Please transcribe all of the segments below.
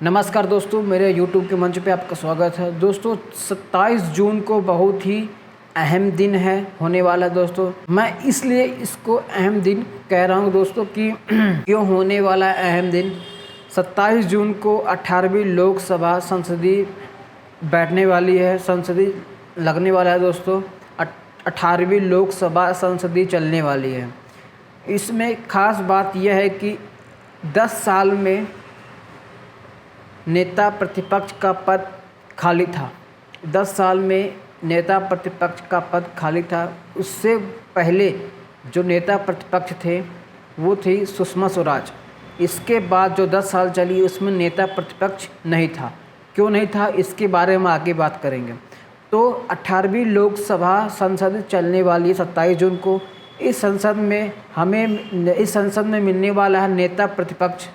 नमस्कार दोस्तों, मेरे YouTube के मंच पे आपका स्वागत है। दोस्तों 27 जून को बहुत ही अहम दिन है होने वाला है दोस्तों। मैं इसलिए इसको अहम दिन कह रहा हूँ दोस्तों कि क्यों होने वाला है अहम दिन। 27 जून को 18वीं लोकसभा संसदीय बैठने वाली है, संसदीय लगने वाला है दोस्तों। 18वीं लोकसभा संसदीय चलने वाली है। इसमें ख़ास बात यह है कि 10 साल में नेता प्रतिपक्ष का पद खाली था। 10 साल में नेता प्रतिपक्ष का पद खाली था। उससे पहले जो नेता प्रतिपक्ष थे वो थी सुषमा स्वराज। इसके बाद जो 10 साल चली उसमें नेता प्रतिपक्ष नहीं था। क्यों नहीं था, इसके बारे में आगे बात करेंगे। तो 18वीं लोकसभा संसद चलने वाली है 27 जून को। इस संसद में मिलने वाला है नेता प्रतिपक्ष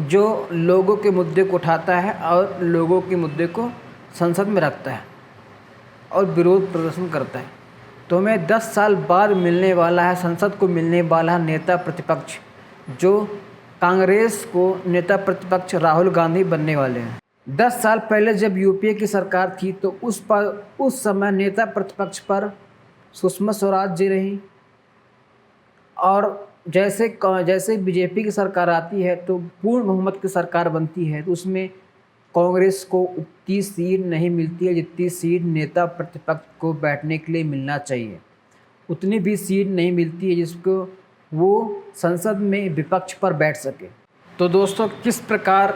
जो लोगों के मुद्दे को उठाता है और लोगों के मुद्दे को संसद में रखता है और विरोध प्रदर्शन करता है। तो हमें 10 साल बाद मिलने वाला है, संसद को मिलने वाला है नेता प्रतिपक्ष, जो कांग्रेस को नेता प्रतिपक्ष राहुल गांधी बनने वाले हैं। 10 साल पहले जब यूपीए की सरकार थी तो उस समय नेता प्रतिपक्ष पर सुषमा स्वराज जी रही, और जैसे बीजेपी की सरकार आती है तो पूर्ण बहुमत की सरकार बनती है तो उसमें कांग्रेस को उतनी सीट नहीं मिलती है जितनी सीट नेता प्रतिपक्ष को बैठने के लिए मिलना चाहिए। उतनी भी सीट नहीं मिलती है जिसको वो संसद में विपक्ष पर बैठ सके। तो दोस्तों किस प्रकार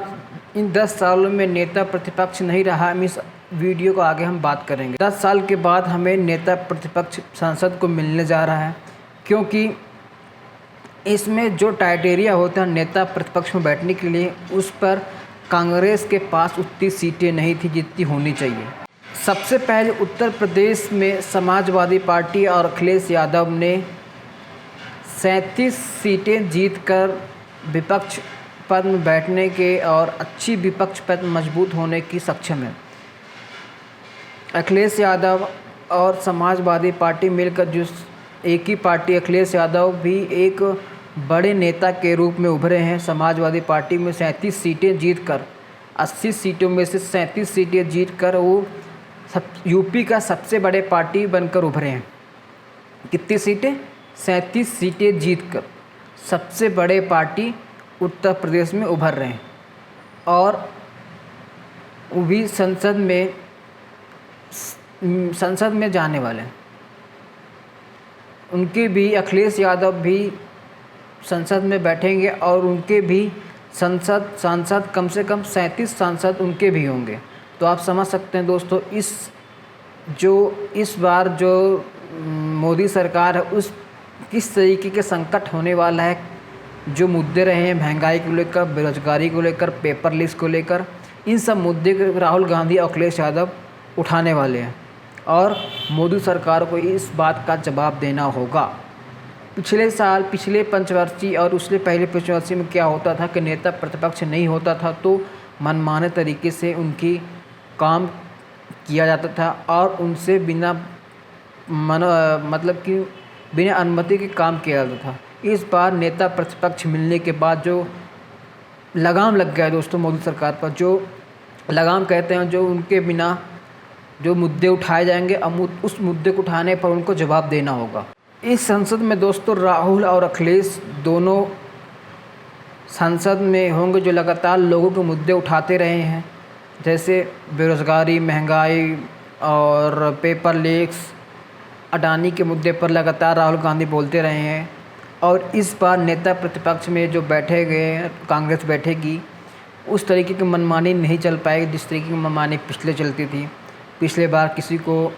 इन 10 सालों में नेता प्रतिपक्ष नहीं रहा, हम इस वीडियो को आगे हम बात करेंगे। 10 साल के बाद हमें नेता प्रतिपक्ष संसद को मिलने जा रहा है, क्योंकि इसमें जो क्राइटेरिया होता है नेता प्रतिपक्ष में बैठने के लिए, उस पर कांग्रेस के पास उतनी सीटें नहीं थी जितनी होनी चाहिए। सबसे पहले उत्तर प्रदेश में समाजवादी पार्टी और अखिलेश यादव ने 37 सीटें जीतकर विपक्ष पद में बैठने के और अच्छी विपक्ष पद मजबूत होने की सक्षम है। अखिलेश यादव और समाजवादी पार्टी मिलकर जो एक ही पार्टी, अखिलेश यादव भी एक बड़े नेता के रूप में उभरे हैं। समाजवादी पार्टी में 37 सीटें जीतकर 80 सीटों में से 37 सीटें जीतकर वो यूपी का सबसे बड़े पार्टी बनकर उभरे हैं। कितनी सीटें? 37 सीटें जीतकर सबसे बड़े पार्टी उत्तर प्रदेश में उभर रहे हैं, और वो भी संसद में जाने वाले हैं। उनके भी, अखिलेश यादव भी संसद में बैठेंगे और उनके भी सांसद कम से कम 37 सांसद उनके भी होंगे। तो आप समझ सकते हैं दोस्तों इस बार जो मोदी सरकार है उस किस तरीके के संकट होने वाला है। जो मुद्दे रहे हैं महंगाई को लेकर, बेरोजगारी को लेकर, पेपर लीक को लेकर, इन सब मुद्दे को राहुल गांधी और अखिलेश यादव उठाने वाले हैं और मोदी सरकार को इस बात का जवाब देना होगा। पिछले पंचवर्षीय और उससे पहले पंचवर्षीय में क्या होता था कि नेता प्रतिपक्ष नहीं होता था तो मनमाने तरीके से उनकी काम किया जाता था और उनसे बिना अनुमति के काम किया जाता था। इस बार नेता प्रतिपक्ष मिलने के बाद जो लगाम लग गया है दोस्तों मोदी सरकार पर, जो लगाम कहते हैं, जो उनके बिना जो मुद्दे उठाए जाएंगे, उस मुद्दे को उठाने पर उनको जवाब देना होगा। इस संसद में दोस्तों राहुल और अखिलेश दोनों संसद में होंगे जो लगातार लोगों के मुद्दे उठाते रहे हैं, जैसे बेरोज़गारी, महंगाई और पेपर लीक्स, अडानी के मुद्दे पर लगातार राहुल गांधी बोलते रहे हैं। और इस बार नेता प्रतिपक्ष में जो बैठे गए कांग्रेस बैठेगी, उस तरीके की मनमानी नहीं चल पाएगी जिस तरीके की मनमानी पिछले चलती थी। पिछले बार किसी को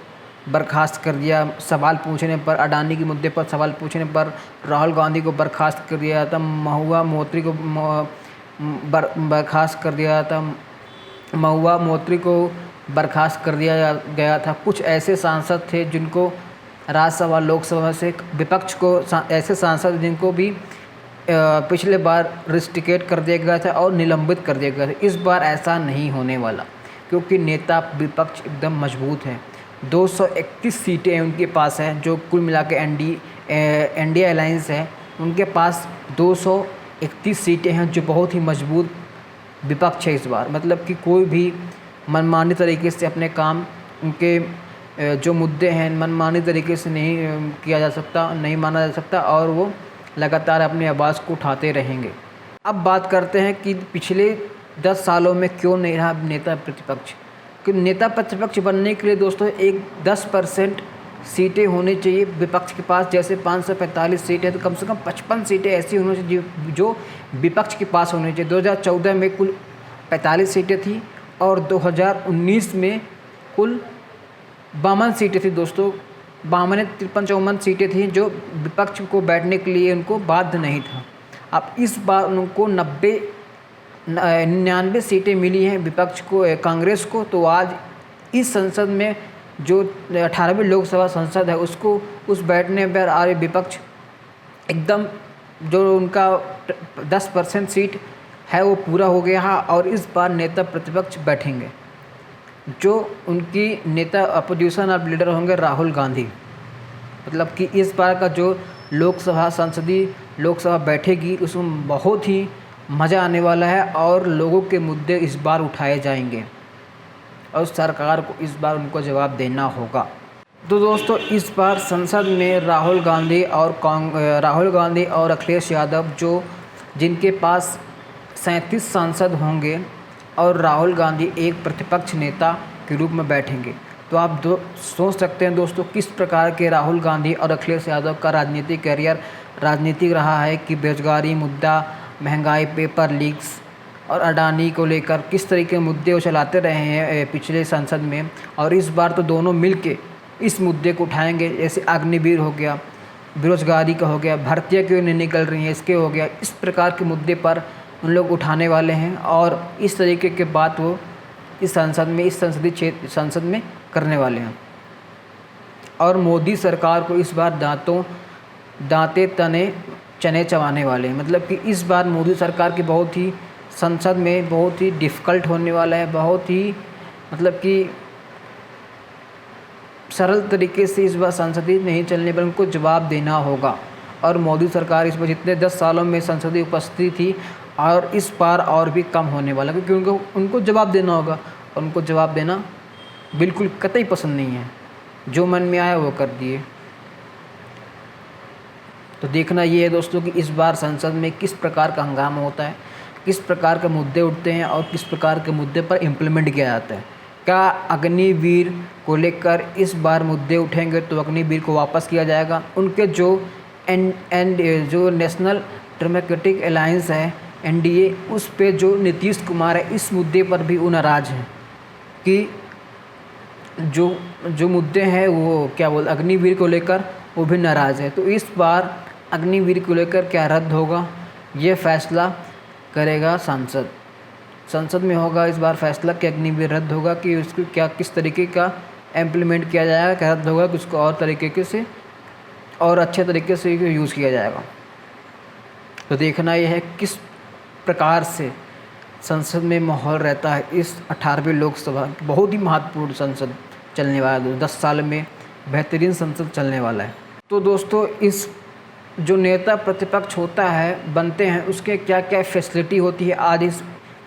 बर्खास्त कर दिया सवाल पूछने पर, अडानी के मुद्दे पर सवाल पूछने पर राहुल गांधी को बर्खास्त कर दिया था, महुआ मोत्री को बर्खास्त कर दिया था, महुआ मोत्री को बर्खास्त कर दिया गया था। कुछ ऐसे सांसद थे जिनको राज्यसभा लोकसभा से विपक्ष को, ऐसे सांसद जिनको भी पिछले बार रिस्ट्रिकेट कर दिया गया था और निलंबित कर दिया गया था। इस बार ऐसा नहीं होने वाला, क्योंकि नेता विपक्ष एकदम मजबूत है। 231 सीटें उनके पास हैं, जो कुल मिला के एनडीए अलायंस है उनके पास 231 सीटें हैं, जो बहुत ही मजबूत विपक्ष है इस बार। मतलब कि कोई भी मनमानी तरीके से अपने काम, उनके जो मुद्दे हैं मनमानी तरीके से नहीं किया जा सकता, नहीं माना जा सकता, और वो लगातार अपनी आवाज़ को उठाते रहेंगे। अब बात करते हैं कि पिछले 10 सालों में क्यों नहीं रहा नेता प्रतिपक्ष। कि नेता प्रतिपक्ष बनने के लिए दोस्तों एक 10% सीटें होनी चाहिए विपक्ष के पास। जैसे 545 सीटें हैं तो कम से कम 55 सीटें ऐसी होनी चाहिए जो विपक्ष के पास होनी चाहिए। 2014 में कुल 45 सीटें थी और 2019 में कुल 52 सीटें थी दोस्तों। 52 53 सीटें थी जो विपक्ष को बैठने के लिए उनको बाध्य नहीं था। अब इस बार उनको 99 सीटें मिली हैं विपक्ष को, कांग्रेस को। तो आज इस संसद में जो 18वीं लोकसभा संसद है उसको उस बैठने पर आ रही विपक्ष एकदम जो उनका 10% सीट है वो पूरा हो गया है। और इस बार नेता प्रतिपक्ष बैठेंगे। जो उनकी नेता अपोजिशन ऑफ लीडर होंगे राहुल गांधी। मतलब कि इस बार का जो संसदीय लोकसभा बैठेगी उसमें बहुत ही मज़ा आने वाला है और लोगों के मुद्दे इस बार उठाए जाएंगे और सरकार को इस बार उनको जवाब देना होगा। तो दोस्तों इस बार संसद में राहुल गांधी और अखिलेश यादव जिनके पास 37 सांसद होंगे और राहुल गांधी एक प्रतिपक्ष नेता के रूप में बैठेंगे। तो आप सोच सकते हैं दोस्तों किस प्रकार के राहुल गांधी और अखिलेश यादव का राजनीतिक करियर राजनीतिक रहा है कि बेरोजगारी मुद्दा, महंगाई, पेपर लीक्स और अडानी को लेकर किस तरीके के मुद्दे वो चलाते रहे हैं पिछले संसद में। और इस बार तो दोनों मिलके इस मुद्दे को उठाएंगे। जैसे अग्निवीर हो गया, बेरोजगारी का हो गया, भर्तियाँ क्यों नहीं निकल रही हैं इसके हो गया, इस प्रकार के मुद्दे पर उन लोग उठाने वाले हैं और इस तरीके के बात वो इस संसद में करने वाले हैं। और मोदी सरकार को इस बार दांते तने चने चबाने वाले हैं। मतलब कि इस बार मोदी सरकार की संसद में बहुत ही डिफ़िकल्ट होने वाला है। बहुत ही मतलब कि सरल तरीके से इस बार संसदीय नहीं चलने पर उनको जवाब देना होगा। और मोदी सरकार इस बार जितने 10 सालों में संसदीय उपस्थिति थी और इस बार और भी कम होने वाला, क्योंकि उनको जवाब देना होगा और उनको जवाब देना बिल्कुल कतई पसंद नहीं है। जो मन में आया वो कर दिए। तो देखना ये है दोस्तों कि इस बार संसद में किस प्रकार का हंगामा होता है, किस प्रकार के मुद्दे उठते हैं और किस प्रकार के मुद्दे पर इम्प्लीमेंट किया जाता है। क्या अग्निवीर को लेकर इस बार मुद्दे उठेंगे तो अग्निवीर को वापस किया जाएगा। उनके जो नेशनल डेमोक्रेटिक अलायंस है NDA, उस पे जो नीतीश कुमार है इस मुद्दे पर भी वो नाराज़ हैं कि जो मुद्दे हैं वो अग्निवीर को लेकर वो भी नाराज़ है। तो इस बार अग्निवीर को लेकर क्या रद्द होगा ये फैसला करेगा संसद में होगा इस बार फैसला कि अग्निवीर रद्द होगा कि उसको किस तरीके का इम्प्लीमेंट किया जाएगा, क्या रद्द होगा कि उसको और तरीके से और अच्छे तरीके से यूज़ किया जाएगा। तो देखना यह है किस प्रकार से संसद में माहौल रहता है। इस 18वीं लोकसभा बहुत ही महत्वपूर्ण संसद चलने वाला है। 10 साल में बेहतरीन संसद चलने वाला है। तो दोस्तों इस जो नेता प्रतिपक्ष होता है बनते हैं उसके क्या क्या फैसिलिटी होती है, आज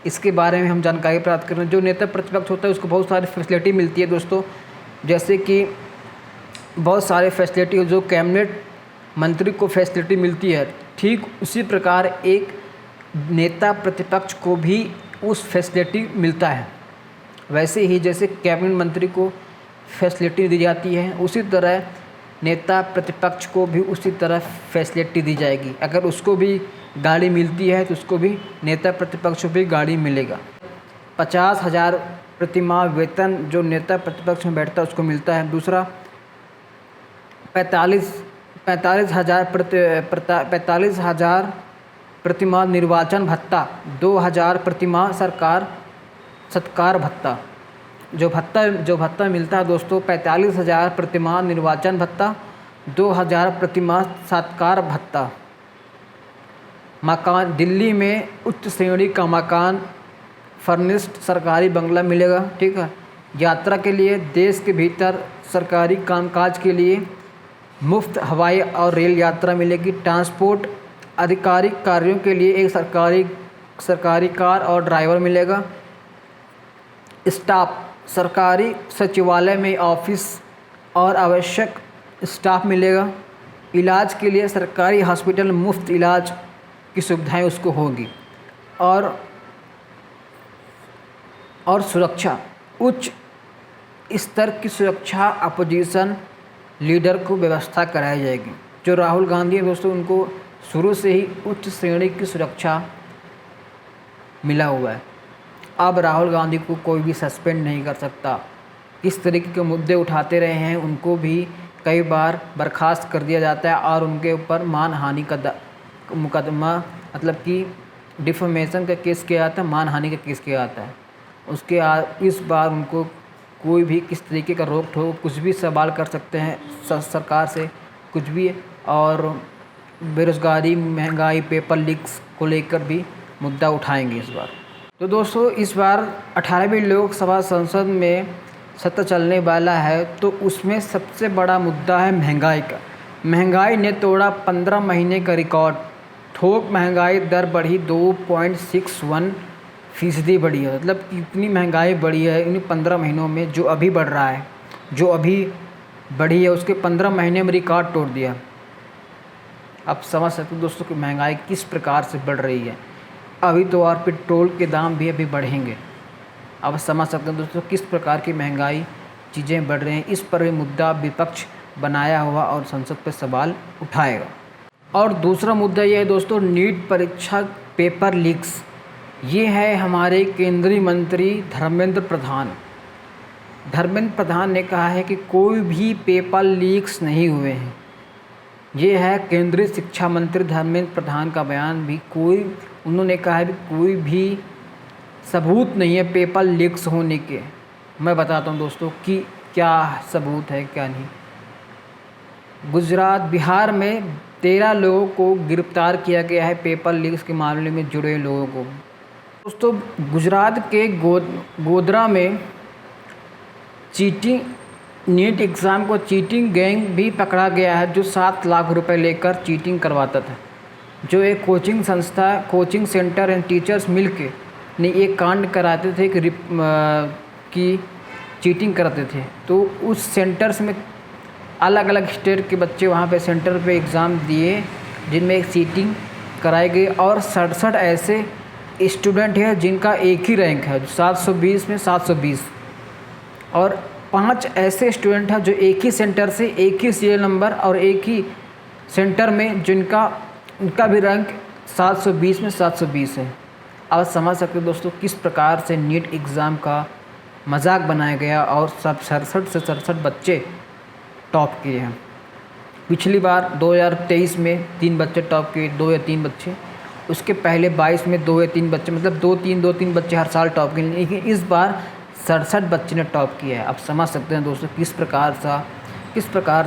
इसके बारे में हम जानकारी प्राप्त कर रहे हैं। जो नेता प्रतिपक्ष होता है उसको बहुत सारी फैसिलिटी मिलती है दोस्तों। जैसे कि बहुत सारे फैसिलिटी जो कैबिनेट मंत्री को फैसिलिटी मिलती है, ठीक उसी प्रकार एक नेता प्रतिपक्ष को भी उस फैसिलिटी मिलता है। वैसे ही जैसे कैबिनेट मंत्री को फैसिलिटी दी जाती है उसी तरह नेता प्रतिपक्ष को भी उसी तरह फैसिलिटी दी जाएगी। अगर उसको भी गाड़ी मिलती है तो उसको भी नेता प्रतिपक्ष को भी गाड़ी मिलेगा। 50,000 प्रतिमाह वेतन जो नेता प्रतिपक्ष में बैठता है उसको मिलता है। दूसरा 45,000 प्रतिमाह निर्वाचन भत्ता, 2,000 प्रतिमाह सत्कार भत्ता। जो भत्ता मिलता है दोस्तों 45,000 प्रतिमाह निर्वाचन भत्ता, 2,000 प्रतिमाह सत्कार भत्ता। मकान, दिल्ली में उच्च श्रेणी का मकान, फर्निश्ड सरकारी बंगला मिलेगा, ठीक है। यात्रा के लिए देश के भीतर सरकारी कामकाज के लिए मुफ्त हवाई और रेल यात्रा मिलेगी। ट्रांसपोर्ट आधिकारिक कार्यों के लिए एक सरकारी सरकारी कार और ड्राइवर मिलेगा। स्टाफ, सरकारी सचिवालय में ऑफिस और आवश्यक स्टाफ मिलेगा। इलाज के लिए सरकारी हॉस्पिटल में मुफ्त इलाज की सुविधाएं उसको होगी। और सुरक्षा, उच्च स्तर की सुरक्षा अपोजिशन लीडर को व्यवस्था कराई जाएगी। जो राहुल गांधी है दोस्तों, उनको शुरू से ही उच्च श्रेणी की सुरक्षा मिला हुआ है। अब राहुल गांधी को कोई भी सस्पेंड नहीं कर सकता। किस तरीके के मुद्दे उठाते रहे हैं उनको भी कई बार बर्खास्त कर दिया जाता है और उनके ऊपर मानहानि का मुकदमा, मतलब कि डिफेमेशन का केस किया जाता है, मानहानि का केस किया जाता है। इस बार उनको कोई भी किस तरीके का रोक ठोक, कुछ भी सवाल कर सकते हैं सरकार से, कुछ भी। और बेरोज़गारी, महंगाई, पेपर लीक्स को लेकर भी मुद्दा उठाएंगे इस बार। तो दोस्तों, इस बार 18वीं लोकसभा संसद में सत्र चलने वाला है, तो उसमें सबसे बड़ा मुद्दा है महंगाई का। महंगाई ने तोड़ा 15 महीने का रिकॉर्ड। थोक महंगाई दर बढ़ी 2.61% बढ़ी है। मतलब इतनी महंगाई बढ़ी है इन 15 महीनों में, जो अभी बढ़ रहा है, जो अभी बढ़ी है उसके 15 महीने में रिकॉर्ड तोड़ दिया। अब समझ सकते हो दोस्तों कि महंगाई किस प्रकार से बढ़ रही है। अभी तो और पेट्रोल के दाम भी अभी बढ़ेंगे। अब समझ सकते हैं दोस्तों किस प्रकार की महंगाई चीज़ें बढ़ रही हैं। इस पर भी मुद्दा विपक्ष बनाया हुआ और संसद पर सवाल उठाएगा। और दूसरा मुद्दा ये है दोस्तों, नीट परीक्षा पेपर लीक्स। ये है हमारे केंद्रीय मंत्री धर्मेंद्र प्रधान ने कहा है कि कोई भी पेपर लीक्स नहीं हुए हैं। ये है केंद्रीय शिक्षा मंत्री धर्मेंद्र प्रधान का बयान। भी उन्होंने कहा है कि कोई भी सबूत नहीं है पेपर लीक्स होने के। मैं बताता हूँ दोस्तों कि क्या सबूत है क्या नहीं। बिहार में 13 लोगों को गिरफ्तार किया गया है पेपर लीक्स के मामले में जुड़े लोगों को। दोस्तों, गुजरात के गोधरा में नीट एग्ज़ाम को चीटिंग गैंग भी पकड़ा गया है, जो 7 लाख रुपए लेकर चीटिंग करवाता था। जो एक कोचिंग सेंटर एंड टीचर्स मिलके ने एक कांड कराते थे कि चीटिंग कराते थे। तो उस सेंटर्स में अलग अलग स्टेट के बच्चे वहाँ पे सेंटर पे एग्ज़ाम दिए, जिनमें एक चीटिंग कराई गई। और 67 ऐसे स्टूडेंट हैं जिनका एक ही रैंक है, 720 में 720। और 5 ऐसे स्टूडेंट हैं जो एक ही सेंटर से, एक ही सीरियल नंबर और एक ही सेंटर में, उनका भी रैंक 720 में 720 है। अब समझ सकते हो दोस्तों किस प्रकार से नीट एग्ज़ाम का मजाक बनाया गया और सब 67 से 67 बच्चे टॉप किए हैं। पिछली बार 2023 में 3 बच्चे टॉप किए, 2 या 3 बच्चे। उसके पहले 22 में 2 या 3 बच्चे, मतलब 2-3 बच्चे हर साल टॉप किए। लेकिन इस बार 67 बच्चे ने टॉप किया है। अब समझ सकते हैं दोस्तों किस प्रकार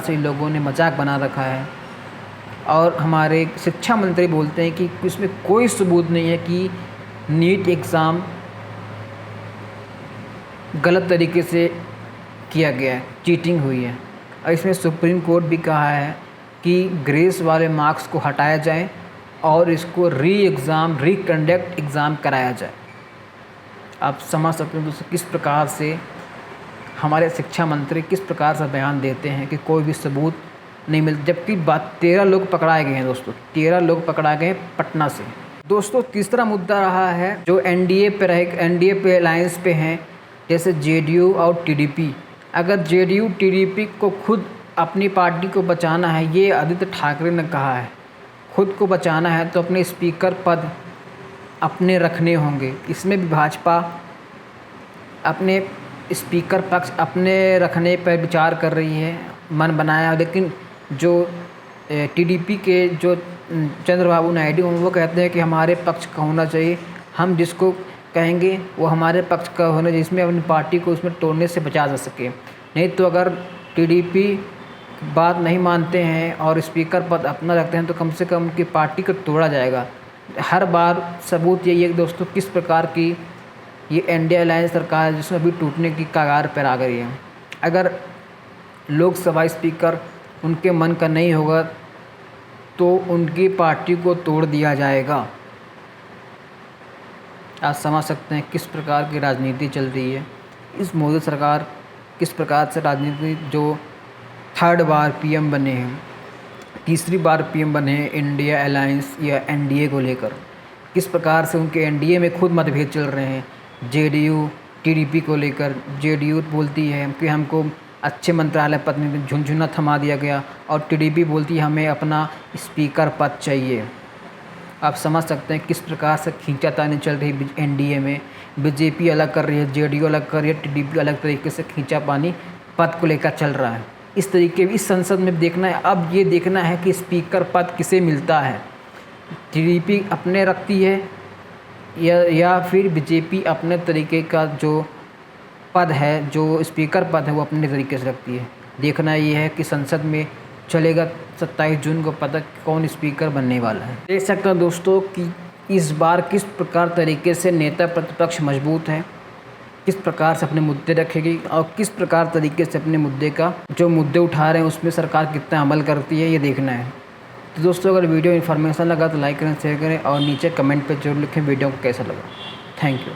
से इन लोगों ने मजाक बना रखा है। और हमारे शिक्षा मंत्री बोलते हैं कि इसमें कोई सबूत नहीं है कि नीट एग्ज़ाम गलत तरीके से किया गया है, चीटिंग हुई है। और इसमें सुप्रीम कोर्ट भी कहा है कि ग्रेस वाले मार्क्स को हटाया जाए और इसको रीकंडक्ट एग्ज़ाम कराया जाए। आप समझ सकते हैं दोस्तों किस प्रकार से हमारे शिक्षा मंत्री किस प्रकार से बयान देते हैं कि कोई भी सबूत नहीं मिलता, जबकि 13 लोग पकड़ाए गए हैं दोस्तों, 13 लोग पकड़ाए गए हैं पटना से। दोस्तों, तीसरा मुद्दा रहा है जो एनडीए पे अलायंस पे हैं, जैसे जेडीयू और टीडीपी। अगर जेडीयू टीडीपी को खुद अपनी पार्टी को बचाना है, ये आदित्य ठाकरे ने कहा है, खुद को बचाना है तो अपने स्पीकर पद अपने रखने होंगे। इसमें भी भाजपा अपने स्पीकर पक्ष अपने रखने पर विचार कर रही है, मन बनाया। लेकिन जो टीडीपी के जो चंद्रबाबू नायडू वो कहते हैं कि हमारे पक्ष का होना चाहिए, हम जिसको कहेंगे वो हमारे पक्ष का होना चाहिए, जिसमें अपनी पार्टी को उसमें तोड़ने से बचा जा सके। नहीं तो अगर टीडीपी बात नहीं मानते हैं और स्पीकर पद अपना रखते हैं तो कम से कम उनकी पार्टी को तोड़ा जाएगा। हर बार सबूत यही है दोस्तों किस प्रकार की ये एनडीए अलायंस सरकार है जिसमें अभी टूटने की कगार पर आ गई है। अगर लोकसभा स्पीकर उनके मन का नहीं होगा तो उनकी पार्टी को तोड़ दिया जाएगा। आप समझ सकते हैं किस प्रकार की राजनीति चल रही है। इस मोदी सरकार किस प्रकार से राजनीति, जो थर्ड बार पीएम बने हैं, तीसरी बार पीएम बने हैं इंडिया अलायंस या एनडीए को लेकर, किस प्रकार से उनके एनडीए में खुद मतभेद चल रहे हैं। जेडीयू टीडीपी को लेकर, जेडीयू बोलती है कि हमको अच्छे मंत्रालय पद में झुनझुना थमा दिया गया, और टीडीपी बोलती है हमें अपना स्पीकर पद चाहिए। आप समझ सकते हैं किस प्रकार से खींचातानी चल रही है एनडीए में। बीजेपी अलग कर रही है, जेडीयू अलग कर रही है, टीडीपी अलग तरीके से खींचापानी पद को लेकर चल रहा है। इस संसद में देखना है, अब ये देखना है कि स्पीकर पद किसे मिलता है। टीडीपी अपने रखती है या फिर बीजेपी अपने तरीके का जो पद है, जो स्पीकर पद है, वो अपने तरीके से रखती है। देखना ये है कि संसद में चलेगा 27 जून को पता कौन स्पीकर बनने वाला है। देख सकते हैं दोस्तों कि इस बार किस प्रकार तरीके से नेता प्रतिपक्ष मजबूत है, किस प्रकार से अपने मुद्दे रखेगी और किस प्रकार तरीके से अपने मुद्दे का जो मुद्दे उठा रहे हैं उसमें सरकार कितना अमल करती है, ये देखना है। तो दोस्तों अगर वीडियो इन्फॉर्मेशन लगा तो लाइक करें, शेयर करें और नीचे कमेंट पर जरूर लिखें वीडियो को कैसा लगा। Thank you.